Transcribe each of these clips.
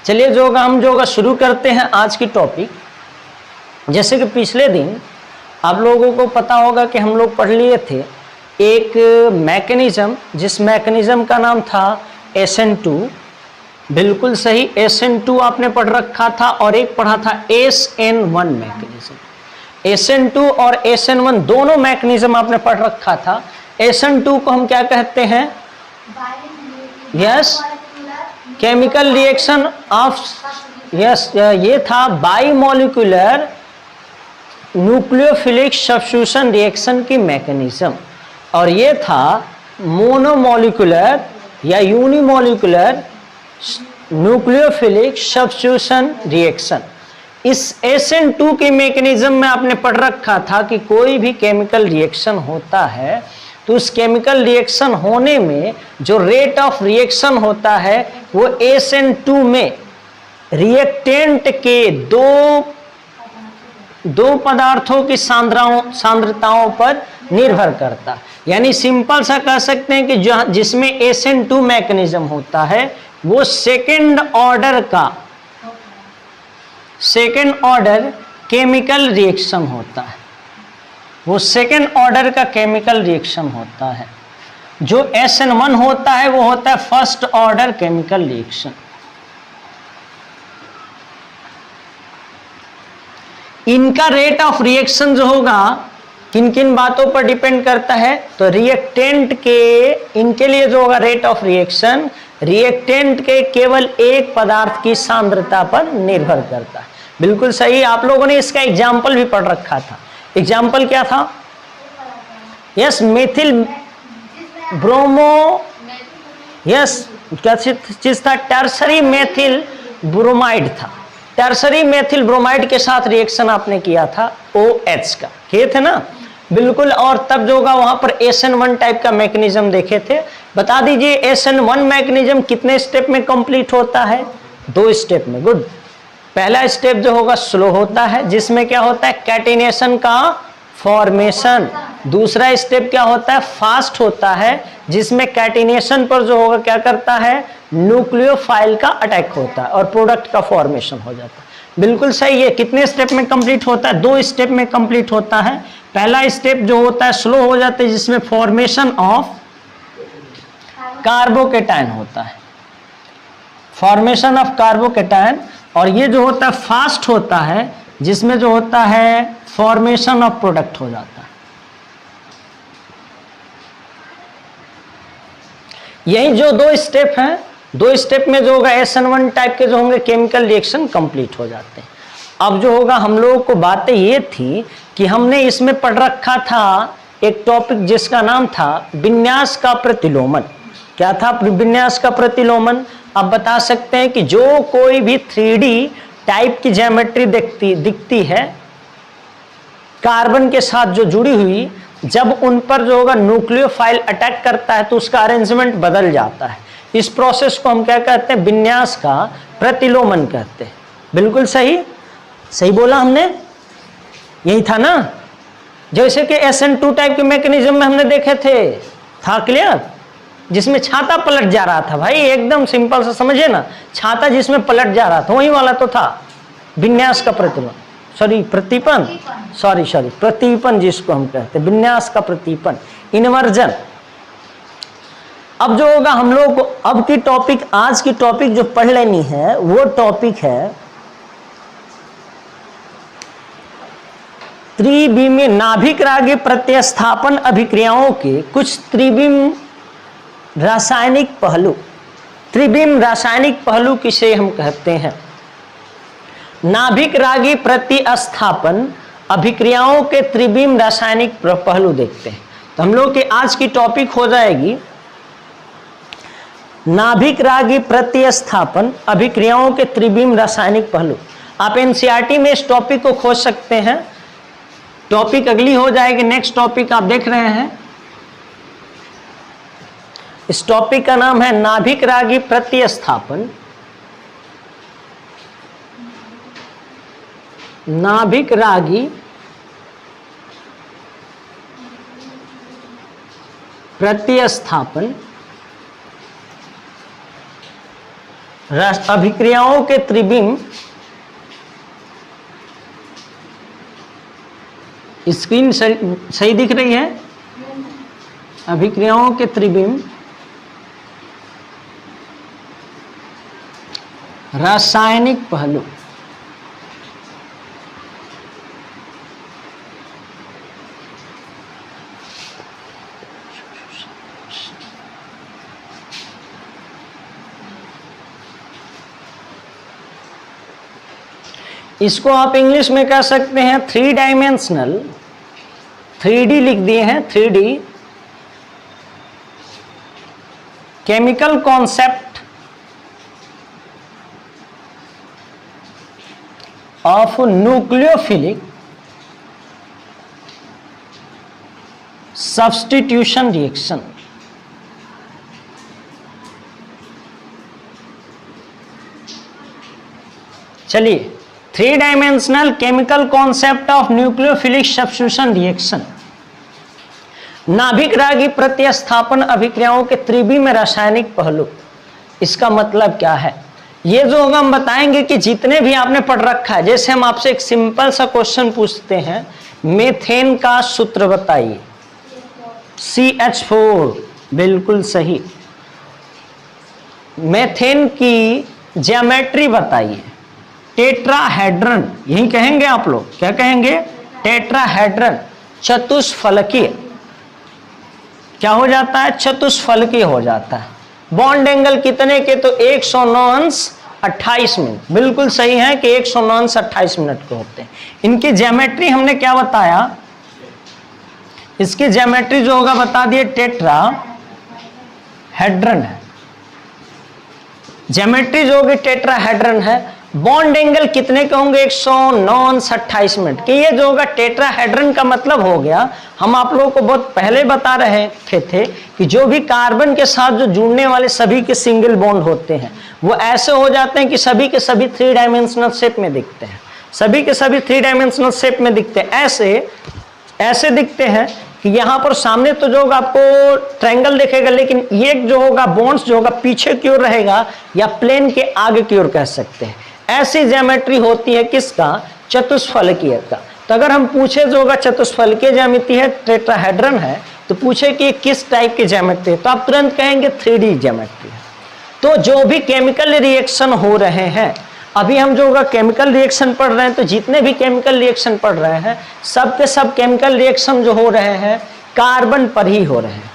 चलिए जो होगा हम जो होगा शुरू करते हैं आज की टॉपिक। जैसे कि पिछले दिन आप लोगों को पता होगा कि हम लोग पढ़ लिए थे एक मैकेनिज्म, जिस मैकेनिज्म का नाम था SN2। बिल्कुल सही, SN2 आपने पढ़ रखा था, और एक पढ़ा था SN1 मैकेनिज्म। SN2 और SN1 दोनों मैकेनिज्म आपने पढ़ रखा था। SN2 को हम क्या कहते हैं? Yes, chemical reaction of, yes, ये था बाइमोलिकुलर न्यूक्लियोफिलिक सब्स्टिट्यूशन रिएक्शन की मैकेनिज्म, और ये था मोनोमोलिकुलर या यूनिमोलिकुलर न्यूक्लियोफिलिक सब्स्टिट्यूशन रिएक्शन। इस SN2 के मैकेनिज्म में आपने पढ़ रखा था कि कोई भी केमिकल रिएक्शन होता है तो उस केमिकल रिएक्शन होने में जो रेट ऑफ रिएक्शन होता है वो SN2 में रिएक्टेंट के दो पदार्थों की सांद्रताओं पर निर्भर करता। यानी सिंपल सा कह सकते हैं कि जिसमें SN2 मैकेनिज्म होता है वो सेकेंड ऑर्डर केमिकल रिएक्शन होता है, वो सेकेंड ऑर्डर का केमिकल रिएक्शन होता है। जो SN1 होता है वो होता है फर्स्ट ऑर्डर केमिकल रिएक्शन। इनका रेट ऑफ रिएक्शन जो होगा किन किन बातों पर डिपेंड करता है? तो रिएक्टेंट के, इनके लिए जो होगा रेट ऑफ रिएक्शन रिएक्टेंट के केवल एक पदार्थ की सांद्रता पर निर्भर करता है। बिल्कुल सही, आप लोगों ने इसका एग्जाम्पल भी पढ़ रखा था। एग्जाम्पल क्या था? यस, मेथिल ब्रोमो, यस, क्या चीज था? टर्सरी मेथिल ब्रोमाइड था। टर्सरी मेथिल ब्रोमाइड के साथ रिएक्शन आपने किया था OH का, किए थे ना? बिल्कुल। और तब जो होगा वहां पर SN1 टाइप का मैकेनिज्म देखे थे। बता दीजिए SN1 मैकेनिज्म कितने स्टेप में कंप्लीट होता है? 2 स्टेप में। गुड। पहला स्टेप जो होगा स्लो होता है, जिसमें क्या होता है? कैटिनेशन का फॉर्मेशन। दूसरा स्टेप क्या होता है? फास्ट होता है, जिसमें कैटिनेशन पर जो होगा क्या करता है? न्यूक्लियोफाइल का अटैक होता है और प्रोडक्ट का फॉर्मेशन हो जाता है। बिल्कुल सही है। कितने स्टेप में कंप्लीट होता है? 2 स्टेप में कंप्लीट होता है। पहला स्टेप जो होता है स्लो हो जाता है, जिसमें फॉर्मेशन ऑफ कार्बोकेटायन होता है, फॉर्मेशन ऑफ कार्बोकेटायन। और ये जो होता है फास्ट होता है, जिसमें जो होता है फॉर्मेशन ऑफ प्रोडक्ट हो जाता है। यही जो 2 स्टेप हैं, 2 स्टेप में जो होगा SN1 टाइप के जो होंगे केमिकल रिएक्शन कंप्लीट हो जाते हैं। अब जो होगा हम लोगों को बातें ये थी कि हमने इसमें पढ़ रखा था एक टॉपिक जिसका नाम था विन्यास का प्रतिलोमन। क्या था? विन्यास का प्रतिलोमन। अब बता सकते हैं कि जो कोई भी 3D टाइप की ज्योमेट्री दिखती है कार्बन के साथ जो जुड़ी हुई, जब उन पर जो होगा न्यूक्लियोफाइल अटैक करता है तो उसका अरेंजमेंट बदल जाता है। इस प्रोसेस को हम क्या कहते हैं? विन्यास का प्रतिलोमन कहते हैं। बिल्कुल सही, सही बोला हमने, यही था ना? जैसे कि SN2 टाइप के मैकेनिज्म में हमने देखे थे, था क्लियर? जिसमें छाता पलट जा रहा था। भाई एकदम सिंपल सा समझिए ना, छाता जिसमें पलट जा रहा था वही वाला तो था विन्यास का प्रतिलोमन। प्रतिपन, प्रतिपन जिसको हम कहते हैं, विन्यास का प्रतिपन, इन्वर्जन। अब जो होगा हम लोग को अब की टॉपिक, आज की टॉपिक जो पढ़ लेनी है वो टॉपिक है त्रिविमीय नाभिक रागी प्रतिस्थापन अभिक्रियाओं के कुछ त्रिविम रासायनिक पहलू। त्रिविम रासायनिक पहलू किसे हम कहते हैं? नाभिक रागी प्रतिस्थापन अभिक्रियाओं के त्रिविम रासायनिक पहलू देखते हैं। तो हम लोग के आज की टॉपिक हो जाएगी नाभिक रागी प्रतिस्थापन अभिक्रियाओं के त्रिविम रासायनिक पहलू। आप NCERT में इस टॉपिक को खोज सकते हैं। टॉपिक अगली हो जाएगी, नेक्स्ट टॉपिक आप देख रहे हैं, इस टॉपिक का नाम है नाभिक रागी प्रतिस्थापन। नाभिक रागी प्रतिस्थापन अभिक्रियाओं के त्रिबिम्ब स्क्रीन सही दिख रही है? अभिक्रियाओं के त्रिबिम्ब रासायनिक पहलू। इसको आप इंग्लिश में कह सकते हैं 3 डायमेंशनल, 3D लिख दिए हैं, 3D chemical concept of nucleophilic substitution reaction. चलिए, 3 dimensional chemical concept of nucleophilic substitution reaction, नाभिक रागी प्रतिस्थापन अभिक्रियाओं के त्रिबिम्ब में रासायनिक पहलू। इसका मतलब क्या है? ये जो होगा हम बताएंगे कि जितने भी आपने पढ़ रखा है, जैसे हम आपसे एक सिंपल सा क्वेश्चन पूछते हैं, मेथेन का सूत्र बताइए। CH4, बिल्कुल सही। मेथेन की ज्योमेट्री बताइए। टेट्राहेड्रन, यही कहेंगे आप लोग, क्या कहेंगे? टेट्राहेड्रन, चतुष्फलकीय। क्या हो जाता है? चतुष्फलकीय हो जाता है। बॉन्ड एंगल कितने के? तो 109.28 मिनट। बिल्कुल सही है कि 109.28 मिनट के होते हैं। इनकी ज्योमेट्री हमने क्या बताया? इसकी ज्योमेट्री जो होगा बता दिए, टेट्राहेड्रन है। ज्योमेट्री जो होगी टेट्राहेड्रन है। बॉन्ड एंगल कितने के होंगे? 109.28 मिनट के। ये जो होगा टेट्राहेड्रन का मतलब हो गया, हम आप लोगों को बहुत पहले बता रहे थे कि जो भी कार्बन के साथ जो जुड़ने वाले सभी के सिंगल बॉन्ड होते हैं वो ऐसे हो जाते हैं कि सभी के सभी 3 डायमेंशनल शेप में दिखते हैं। सभी के सभी 3 डायमेंशनल शेप में दिखते हैं। ऐसे दिखते हैं कि यहाँ पर सामने तो जो होगा आपको ट्रायंगल दिखेगा, लेकिन ये जो होगा बॉन्ड्स जो होगा पीछे की ओर रहेगा या प्लेन के आगे की ओर कह सकते हैं। ऐसी ज्योमेट्री होती है किसका? चतुष्फलकीय का। तो अगर हम पूछे जो होगा चतुष्फलकीय ज्यामिति है, टेट्राहेड्रन है, तो पूछे कि किस टाइप की ज्योमेट्री है, तो आप तुरंत कहेंगे 3D ज्योमेट्री है। तो जो भी केमिकल रिएक्शन हो रहे हैं, अभी हम जो होगा केमिकल रिएक्शन पढ़ रहे हैं, तो जितने भी केमिकल रिएक्शन पढ़ रहे हैं सब के सब केमिकल रिएक्शन जो हो रहे हैं कार्बन पर ही हो रहे हैं।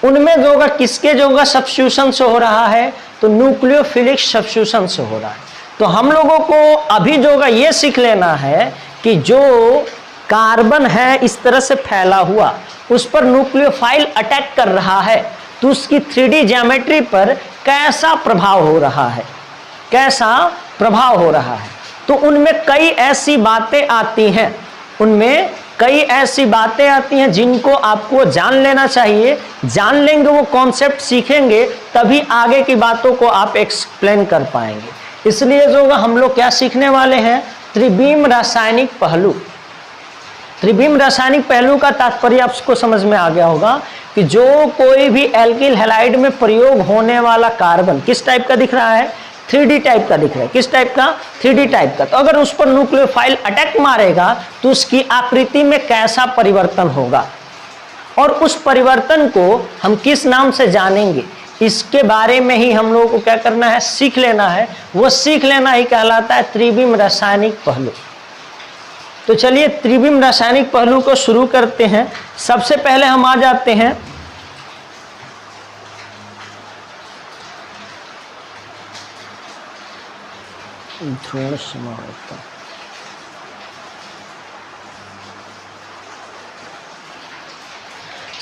उनमें जो होगा किसके जो होगा सब्स्टिट्यूशन से हो रहा है? तो न्यूक्लियोफिलिक सब्स्टिट्यूशन से हो रहा है। तो हम लोगों को अभी जो होगा ये सीख लेना है कि जो कार्बन है इस तरह से फैला हुआ, उस पर न्यूक्लियोफाइल अटैक कर रहा है, तो उसकी 3D ज्योमेट्री पर कैसा प्रभाव हो रहा है, कैसा प्रभाव हो रहा है। तो उनमें कई ऐसी बातें आती हैं, उनमें कई ऐसी बातें आती हैं जिनको आपको जान लेना चाहिए। जान लेंगे, वो कॉन्सेप्ट सीखेंगे, तभी आगे की बातों को आप एक्सप्लेन कर पाएंगे। इसलिए जो हम लोग क्या सीखने वाले हैं? त्रिबिम्ब रासायनिक पहलू। त्रिबिम्ब रासायनिक पहलू का तात्पर्य आपको समझ में आ गया होगा कि जो कोई भी एल्किल हैलाइड में प्रयोग होने वाला कार्बन किस टाइप का दिख रहा है? 3D टाइप का दिख रहा है। किस टाइप का? 3D टाइप का। तो अगर उस पर न्यूक्लियोफाइल अटैक मारेगा तो उसकी आकृति में कैसा परिवर्तन होगा, और उस परिवर्तन को हम किस नाम से जानेंगे, इसके बारे में ही हम लोगों को क्या करना है? सीख लेना है। वो सीख लेना ही कहलाता है त्रिबिम्ब रासायनिक पहलू। तो चलिए त्रिबिम्ब रासायनिक पहलू को शुरू करते हैं। सबसे पहले हम आ जाते हैं थोड़ा समाप्त।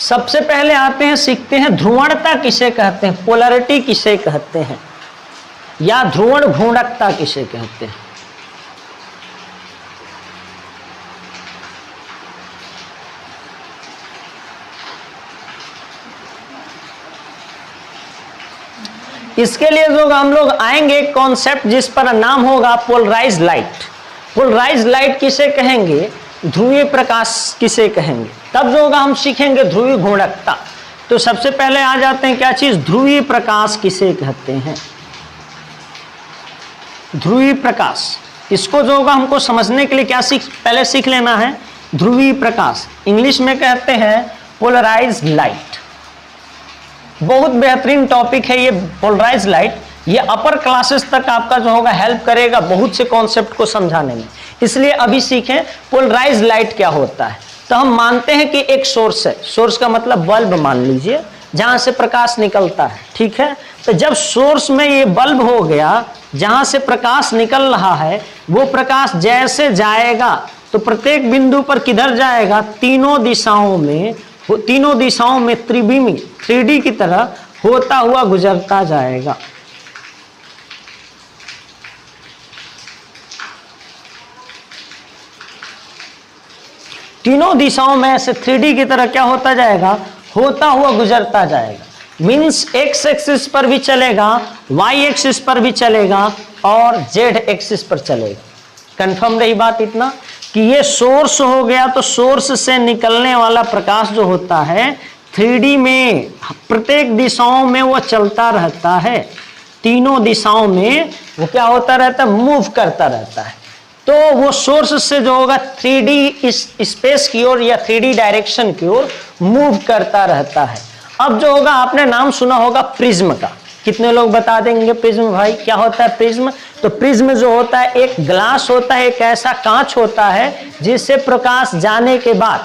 सबसे पहले आते हैं, सीखते हैं ध्रुवणता किसे कहते हैं, पोलैरिटी किसे कहते हैं, या ध्रुवण घूर्णकता किसे कहते हैं। इसके लिए जो हम लोग आएंगे एक कॉन्सेप्ट जिस पर नाम होगा पोलराइज्ड लाइट। पोलराइज्ड लाइट किसे कहेंगे? ध्रुवीय प्रकाश किसे कहेंगे। तब जो होगा हम सीखेंगे ध्रुवीय घूर्णकता। तो सबसे पहले आ जाते हैं क्या चीज? ध्रुवीय प्रकाश किसे कहते हैं। ध्रुवीय प्रकाश, इसको जो होगा हमको समझने के लिए क्या पहले सीख लेना है, ध्रुवीय प्रकाश, इंग्लिश में कहते हैं पोलराइज्ड लाइट। बहुत बेहतरीन टॉपिक है ये पोलराइज्ड लाइट, ये अपर क्लासेस तक आपका जो होगा हेल्प करेगा बहुत से कॉन्सेप्ट को समझाने में। इसलिए अभी सीखें पोलराइज्ड लाइट क्या होता है। तो हम मानते हैं कि एक सोर्स है, सोर्स का मतलब बल्ब मान लीजिए, जहां से प्रकाश निकलता है, ठीक है। तो जब सोर्स में ये बल्ब हो गया, जहां से प्रकाश निकल रहा है, वो प्रकाश जैसे जाएगा तो प्रत्येक बिंदु पर किधर जाएगा, तीनों दिशाओं में त्रिविमी 3D की तरह होता हुआ गुजरता जाएगा। तीनों दिशाओं में ऐसे 3D की तरह क्या होता जाएगा, होता हुआ गुजरता जाएगा। मीन्स एक्स एक्सिस पर भी चलेगा, वाई एक्सिस पर भी चलेगा और जेड एक्सिस पर चलेगा। कंफर्म रही बात इतना कि ये सोर्स हो गया, तो सोर्स से निकलने वाला प्रकाश जो होता है 3D में प्रत्येक दिशाओं में वो चलता रहता है, तीनों दिशाओं में वो क्या होता रहता है, मूव करता रहता है। तो वो सोर्स से जो होगा 3D इस स्पेस की ओर या 3D डायरेक्शन की ओर मूव करता रहता है। अब जो होगा आपने नाम सुना होगा प्रिज्म का, कितने लोग बता देंगे प्रिज्म भाई क्या होता है प्रिज्म? तो प्रिज्म जो होता है एक ग्लास होता है, एक ऐसा कांच होता है जिससे प्रकाश जाने के बाद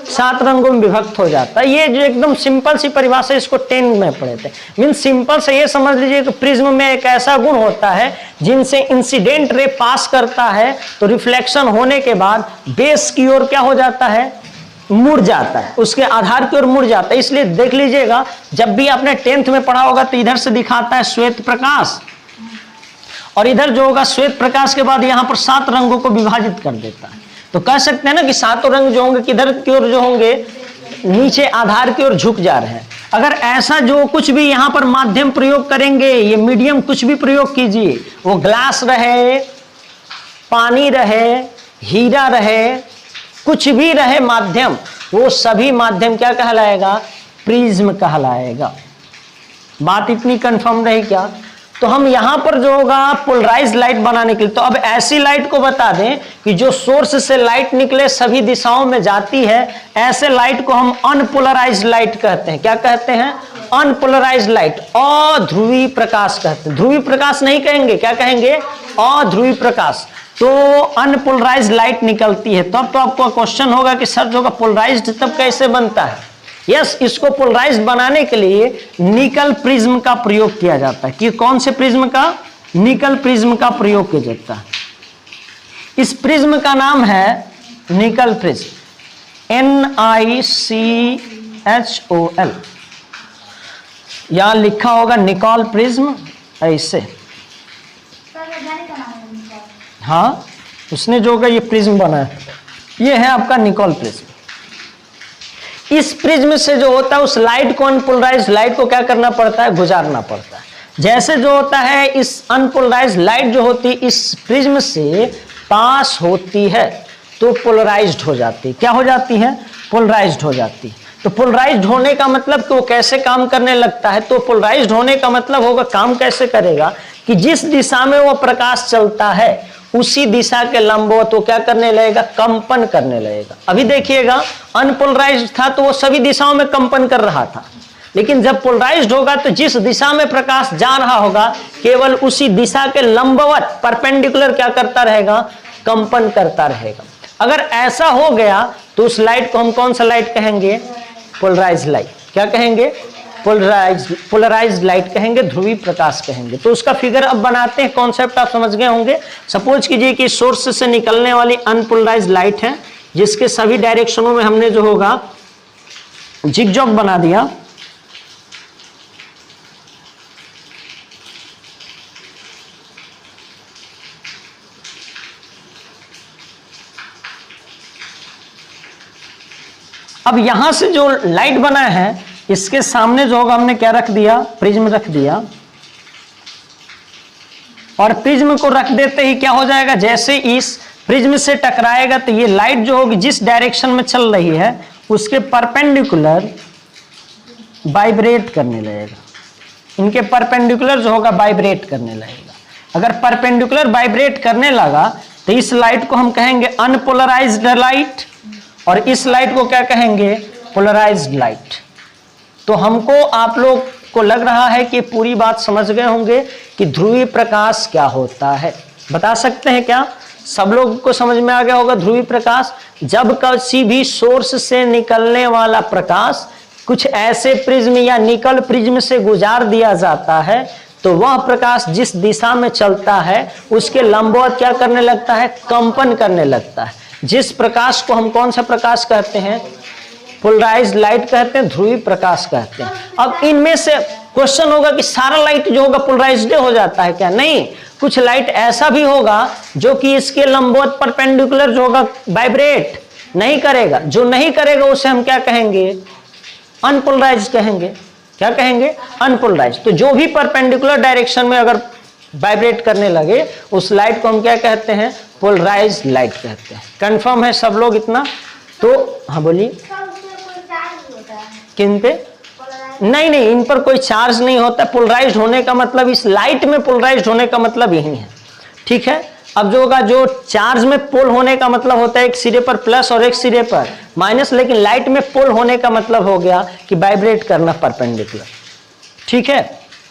7 रंगों में विभक्त हो जाता है। ये जो एकदम सिंपल सी परिभाषा, इसको 10 में पढ़े थे। मीन सिंपल से ये समझ लीजिए कि प्रिज्म में एक ऐसा गुण होता है जिनसे इंसिडेंट रे पास करता है तो रिफ्लेक्शन होने के बाद बेस की ओर क्या हो जाता है, मुड़ जाता है, उसके आधार की ओर मुड़ जाता है। इसलिए देख लीजिएगा जब भी आपने 10th में पढ़ा होगा तो इधर से दिखाता है श्वेत प्रकाश, और इधर जो होगा श्वेत प्रकाश के बाद यहाँ पर 7 रंगों को विभाजित कर देता है। तो कह सकते हैं ना कि 7 रंग जो होंगे किधर की ओर जो होंगे, नीचे आधार की ओर झुक जा रहे हैं। अगर ऐसा जो कुछ भी यहाँ पर माध्यम प्रयोग करेंगे, ये मीडियम कुछ भी प्रयोग कीजिए, वो ग्लास रहे, पानी रहे, हीरा रहे, कुछ भी रहे माध्यम, वो सभी माध्यम क्या कहलाएगा, प्रिज्म कहलाएगा। बात इतनी कंफर्म रही क्या? तो हम यहां पर जो होगा पोलराइज्ड लाइट बनाने के लिए, तो अब ऐसी लाइट को बता दें कि जो सोर्स से लाइट निकले सभी दिशाओं में जाती है, ऐसे लाइट को हम अनपोलराइज्ड लाइट कहते हैं। क्या कहते हैं? अनपोलराइज्ड लाइट, अध्रुवीय प्रकाश कहते हैं। ध्रुवीय प्रकाश नहीं कहेंगे, क्या कहेंगे? अध्रुवीय प्रकाश। तो अनपोलराइज्ड लाइट निकलती है। तब तो आपको क्वेश्चन होगा कि सर जो पोलराइज्ड तब कैसे बनता है? यस, इसको पोलराइज्ड बनाने के लिए निकल प्रिज्म का प्रयोग किया जाता है। कि कौन से प्रिज्म का? निकल प्रिज्म का प्रयोग किया जाता है। इस प्रिज्म का नाम है निकल प्रिज्म, NiCHOL, यहां लिखा होगा निकॉल प्रिज्म ऐसे। हाँ, उसने जो होगा ये प्रिज्म बनाया, ये है आपका निकॉल प्रिज्म। इस प्रिज्म से जो होता है उस लाइट को, अनपोलराइज्ड लाइट को क्या करना पड़ता है? गुजारना पड़ता है। जैसे जो होता है इस अनपोलराइज्ड लाइट जो होती है इस प्रिज्म से पास होती है तो पोलराइज्ड हो जाती है। क्या हो जाती है? पोलराइज्ड हो जाती है। तो पोलराइज्ड होने का मतलब कि वो कैसे काम करने लगता है? तो पोलराइज्ड होने का मतलब होगा काम कैसे करेगा कि जिस दिशा में वो प्रकाश चलता है उसी दिशा के लंबवत वो क्या करने लगेगा? कंपन करने लगेगा। अभी देखिएगा अनपोलराइज्ड था तो वो सभी दिशाओं में कंपन कर रहा था, लेकिन जब पोलराइज्ड होगा तो जिस दिशा में प्रकाश जा रहा होगा केवल उसी दिशा के लंबवत परपेंडिकुलर क्या करता रहेगा? कंपन करता रहेगा। अगर ऐसा हो गया तो उस लाइट को हम कौन सा लाइट कहेंगे? Polarised light. क्या कहेंगे? पोलराइज्ड लाइट कहेंगे, ध्रुवीय प्रकाश कहेंगे। तो उसका फिगर अब बनाते हैं, कॉन्सेप्ट आप समझ गए होंगे। सपोज कीजिए कि सोर्स से निकलने वाली अनपोलराइज्ड लाइट है जिसके सभी डायरेक्शनों में हमने जो होगा जिगजॉग बना दिया। अब यहां से जो लाइट बना है इसके सामने जो होगा हमने क्या रख दिया? प्रिज्म रख दिया। और प्रिज्म को रख देते ही क्या हो जाएगा? जैसे इस प्रिज्म से टकराएगा तो ये लाइट जो होगी जिस डायरेक्शन में चल रही है उसके परपेंडिकुलर वाइब्रेट करने लगेगा। इनके परपेंडिकुलर जो होगा वाइब्रेट करने लगेगा। अगर परपेंडिकुलर वाइब्रेट करने लगा तो इस लाइट को हम कहेंगे अनपोलराइज्ड लाइट और इस लाइट को क्या कहेंगे, पोलराइज्ड लाइट। तो हमको आप लोग को लग रहा है कि पूरी बात समझ गए होंगे कि ध्रुवीय प्रकाश क्या होता है। बता सकते हैं क्या? सब लोगों को समझ में आ गया होगा ध्रुवीय प्रकाश। जब किसी भी सोर्स से निकलने वाला प्रकाश कुछ ऐसे प्रिज्म या निकल प्रिज्म से गुजार दिया जाता है तो वह प्रकाश जिस दिशा में चलता है उसके लंबवत क्या करने लगता है, कंपन करने लगता है। जिस प्रकाश को हम कौन सा प्रकाश कहते हैं, पोलराइज्ड लाइट कहते हैं, ध्रुवीय प्रकाश कहते हैं। अब इनमें से क्वेश्चन होगा कि सारा लाइट जो होगा पोलराइज्ड हो जाता है क्या? नहीं, कुछ लाइट ऐसा भी होगा जो कि इसके लंबवत परपेंडिकुलर जो होगा वाइब्रेट नहीं करेगा। जो नहीं करेगा उसे हम क्या कहेंगे, अनपोलराइज्ड कहेंगे। क्या कहेंगे, अनपोलराइज्ड। तो जो भी परपेंडिकुलर डायरेक्शन में अगर वाइब्रेट करने लगे उस लाइट को हम क्या कहते हैं, पोलराइज्ड लाइट कहते हैं। कंफर्म है सब लोग इतना? तो हाँ बोलिए। किन पे? नहीं नहीं, इन पर कोई चार्ज नहीं होता। पोलराइज्ड होने का मतलब, इस लाइट में पोलराइज्ड होने का मतलब यही है, ठीक है। अब जो होगा, जो चार्ज में पोल होने का मतलब होता है एक सिरे पर प्लस और एक सिरे पर माइनस, लेकिन लाइट में पोल होने का मतलब हो गया कि वाइब्रेट करना परपेंडिकुलर, ठीक है।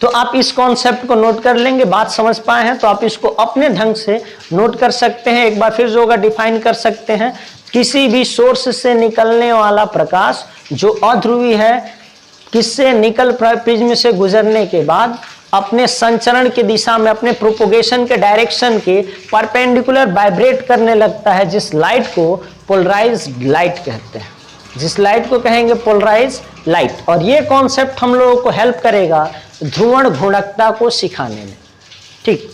तो आप इस कॉन्सेप्ट को नोट कर लेंगे। बात समझ पाए हैं तो आप इसको अपने ढंग से नोट कर सकते हैं। एक बार फिर जो होगा डिफाइन कर सकते हैं, किसी भी सोर्स से निकलने वाला प्रकाश जो अध्रुवी है, किससे, निकल प्रिज्म से गुजरने के बाद अपने संचरण की दिशा में, अपने प्रोपोगेशन के डायरेक्शन के परपेंडिकुलर वाइब्रेट करने लगता है, जिस लाइट को पोलराइज्ड लाइट कहते हैं, जिस लाइट को कहेंगे पोलराइज्ड लाइट। और ये कॉन्सेप्ट हम लोगों को हेल्प करेगा ध्रुवण घूर्णकता को सिखाने में, ठीक।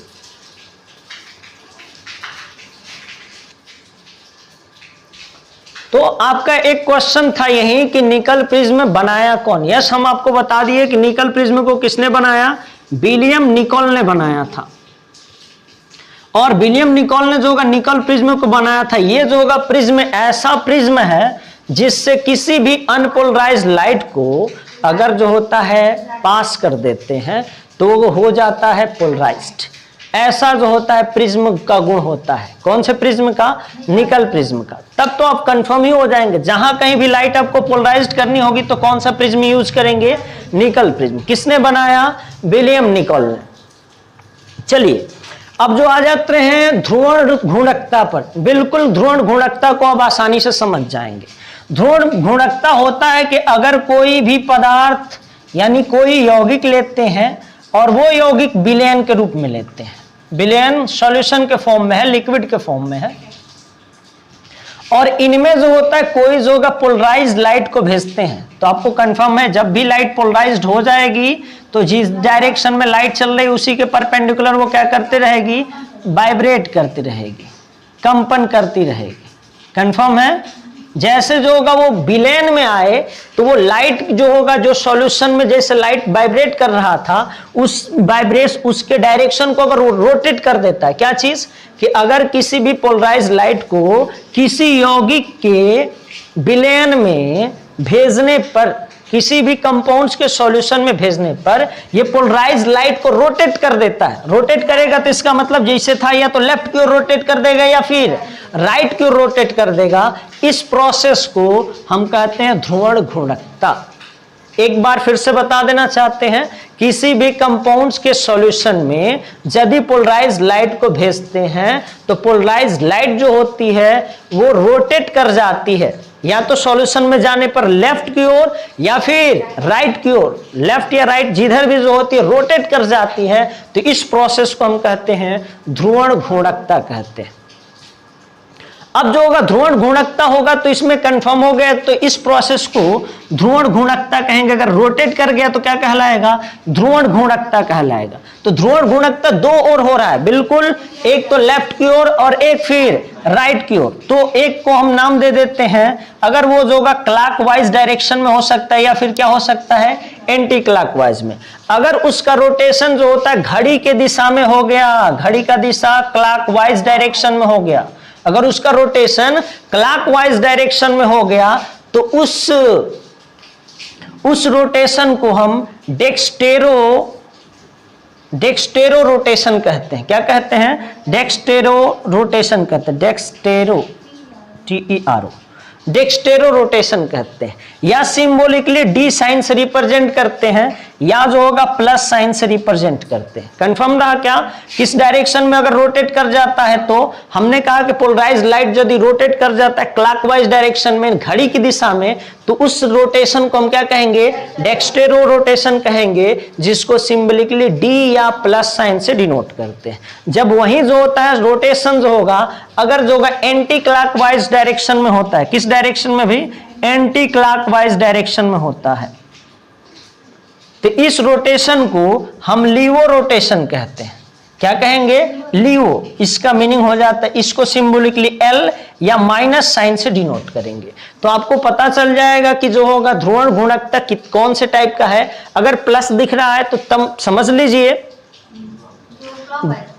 तो आपका एक क्वेश्चन था यही कि निकल प्रिज्म बनाया कौन? यस, हम आपको बता दिए कि निकल प्रिज्म को किसने बनाया, विलियम निकोल ने बनाया था। और विलियम निकोल ने जो होगा निकल प्रिज्म को बनाया था। ये जो होगा प्रिज्म ऐसा प्रिज्म है जिससे किसी भी अनपोलराइज्ड लाइट को अगर जो होता है पास कर देते हैं तो वो हो जाता है पोलराइज्ड। ऐसा जो होता है प्रिज्म का गुण होता है। कौन से प्रिज्म का? निकल प्रिज्म का। तब तो आप कंफर्म ही हो जाएंगे, जहां कहीं भी लाइट आपको पोलराइज्ड करनी होगी तो कौन सा प्रिज्म यूज करेंगे, निकल प्रिज्म। किसने बनाया? विलियम निकोल ने। चलिए अब जो आ जाते हैं ध्रुवण घूर्णकता पर। बिल्कुल ध्रुवण घूर्णकता को अब आसानी से समझ जाएंगे। ध्रुवण घूर्णकता होता है कि अगर कोई भी पदार्थ यानी कोई यौगिक लेते हैं और वो यौगिक विलयन के रूप में लेते हैं, विलयन सॉल्यूशन के फॉर्म में है, लिक्विड के फॉर्म में है, और इनमें जो होता है कोई जो होगा पोलराइज्ड लाइट को भेजते हैं। तो आपको कंफर्म है जब भी लाइट पोलराइज्ड हो जाएगी तो जिस डायरेक्शन में लाइट चल रही है उसी के परपेंडिकुलर वो क्या करती रहेगी, वाइब्रेट करती रहेगी, कंपन करती रहेगी। कंफर्म है? जैसे जो होगा वो विलयन में आए तो वो लाइट जो होगा, जो सॉल्यूशन में जैसे लाइट वाइब्रेट कर रहा था, उस वाइब्रेट उसके डायरेक्शन को अगर रोटेट कर देता है, क्या चीज, कि अगर किसी भी पोलराइज्ड लाइट को किसी यौगिक के विलयन में भेजने पर, किसी भी कंपाउंड्स के सॉल्यूशन में भेजने पर ये पोलराइज्ड लाइट को रोटेट कर देता है। रोटेट करेगा तो इसका मतलब जैसे था या तो लेफ्ट की ओर रोटेट कर देगा या फिर राइट की ओर रोटेट कर देगा। इस प्रोसेस को हम कहते हैं ध्रुवण घूर्णकता। एक बार फिर से बता देना चाहते हैं, किसी भी कंपाउंड्स के सॉल्यूशन में यदि पोलराइज्ड लाइट को भेजते हैं तो पोलराइज्ड लाइट जो होती है वो रोटेट कर जाती है, या तो सॉल्यूशन में जाने पर लेफ्ट की ओर या फिर राइट की ओर, लेफ्ट या राइट जिधर भी जो होती है रोटेट कर जाती है। तो इस प्रोसेस को हम कहते हैं ध्रुवण घूर्णकता कहते हैं। अब जो होगा ध्रुवण घूर्णकता होगा तो इसमें कंफर्म हो गया, तो इस प्रोसेस को ध्रुवण घूर्णकता कहेंगे। अगर रोटेट कर गया तो क्या कहलाएगा, ध्रुवण घूर्णकता कहलाएगा। तो ध्रुवण घूर्णकता दो ओर हो रहा है, बिल्कुल, एक तो लेफ्ट की ओर और एक फिर राइट की ओर। तो एक को हम नाम दे देते हैं, अगर वो जो होगा क्लॉकवाइज डायरेक्शन में हो सकता है या फिर क्या हो सकता है, एंटी क्लॉकवाइज में। अगर उसका रोटेशन जो होता है घड़ी के दिशा में हो गया, घड़ी का दिशा क्लॉकवाइज डायरेक्शन में हो गया, अगर उसका रोटेशन क्लॉकवाइज डायरेक्शन में हो गया तो उस रोटेशन को हम डेक्सटेरो रोटेशन कहते हैं। क्या कहते हैं? डेक्सटेरो रोटेशन कहते हैं। डेक्सटेरो, TERO, डेक्सटेरो रोटेशन कहते हैं। या सिंबॉलिकली डी साइन से रिप्रेजेंट करते हैं, या जो होगा प्लस साइन से रिप्रेजेंट करते हैं। कंफर्म रहा क्या? किस डायरेक्शन में अगर रोटेट कर जाता है तो हमने कहा कि पोलराइज्ड लाइट यदि रोटेट कर जाता है क्लॉकवाइज डायरेक्शन में, घड़ी की दिशा में, तो उस रोटेशन को हम क्या कहेंगे? डेक्सटेरो रोटेशन कहेंगे, जिसको सिंबॉलिकली डी या प्लस साइन से डिनोट करते हैं। जब वही जो होता है रोटेशन जो होगा, अगर जो होगा एंटी क्लॉकवाइज डायरेक्शन में होता है, किस डायरेक्शन में भी? एंटी क्लॉकवाइज डायरेक्शन में होता है, तो इस रोटेशन को हम लीवो रोटेशन कहते हैं। क्या कहेंगे? लीवो। इसका मीनिंग हो जाता है, इसको सिंबॉलिकली एल या माइनस साइन से डिनोट करेंगे। तो आपको पता चल जाएगा कि जो होगा ध्रुवण गुणकता कौन से टाइप का है। अगर प्लस दिख रहा है तो तब समझ लीजिए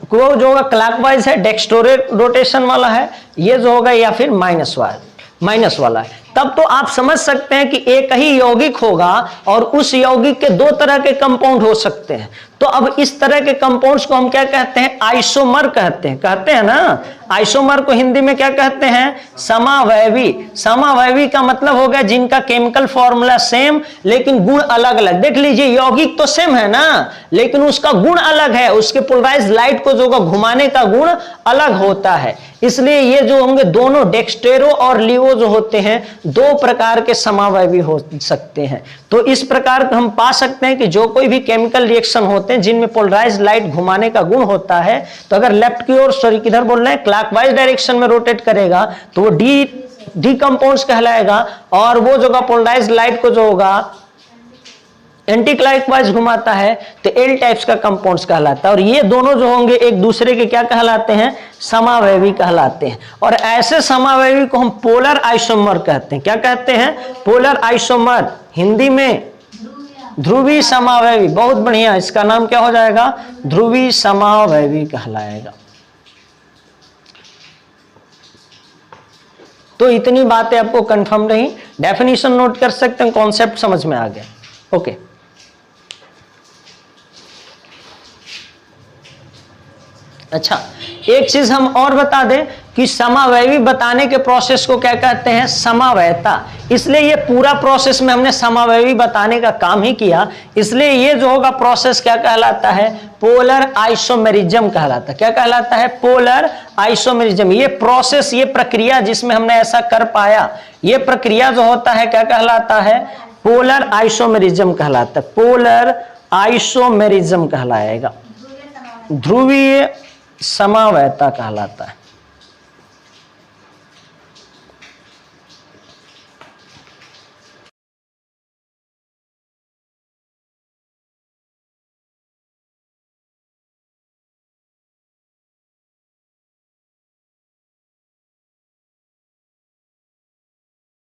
वो जो होगा क्लॉकवाइज है, डेक्सटेरो रोटेशन वाला है, ये जो होगा या फिर माइनस वाला है। तब तो आप समझ सकते हैं कि एक ही यौगिक होगा और उस यौगिक के दो तरह के कंपाउंड हो सकते हैं। तो अब इस तरह के कंपाउंड्स को हम क्या कहते हैं? आइसोमर कहते हैं ना। आइसोमर को हिंदी में क्या कहते हैं? समावयवी। समावयवी का मतलब हो गया जिनका केमिकल फॉर्मूला सेम लेकिन गुण अलग अलग। देख लीजिए यौगिक तो सेम है ना, लेकिन उसका गुण अलग है, उसके पोलराइज्ड लाइट को जो घुमाने का गुण अलग होता है। इसलिए ये जो होंगे दोनों डेक्सटेरो और लीवो जो होते हैं, दो प्रकार के समावयवी हो सकते हैं। तो इस प्रकार हम पा सकते हैं कि जो कोई भी केमिकल रिएक्शन होते हैं जिनमें पोलराइज्ड लाइट घुमाने का गुण होता है, तो अगर लेफ्ट की ओर, सॉरी किधर बोल रहे हैं, क्लॉकवाइज डायरेक्शन में रोटेट करेगा तो वो डी कंपाउंड्स कहलाएगा, और वो जो पोलराइज्ड लाइट को जो होगा एंटी क्लॉकवाइज घुमाता है तो एल टाइप्स का कंपाउंड्स कहलाता है। और ये दोनों जो होंगे एक दूसरे के क्या कहलाते हैं? समावयवी कहलाते हैं। और ऐसे समावयवी को हम पोलर आइसोमर कहते हैं। क्या कहते हैं? पोलर आइसोमर, हिंदी में ध्रुवीय समावयवी। बहुत बढ़िया, इसका नाम क्या हो जाएगा? ध्रुवीय समावयवी कहलाएगा। तो इतनी बातें आपको कंफर्म रही, डेफिनेशन नोट कर सकते हैं, कॉन्सेप्ट समझ में आ गया। ओके अच्छा, एक चीज हम और बता दें कि समावयवी बताने के प्रोसेस को क्या कहते हैं? समावयता। इसलिए ये पूरा प्रोसेस में हमने समावयवी बताने का काम ही किया, इसलिए ये जो होगा प्रोसेस क्या कहलाता है? पोलर आइसोमेरिज्म कहलाता है। क्या कहलाता है? Polar isomerism. ये प्रोसेस, ये प्रक्रिया जिसमें हमने ऐसा कर पाया, ये प्रक्रिया जो होता है क्या कहलाता है? पोलर आइसोमेरिज्म कहलाता है। पोलर आइसोमेरिज्म कहलाएगा, ध्रुवीय समावयता कहलाता है।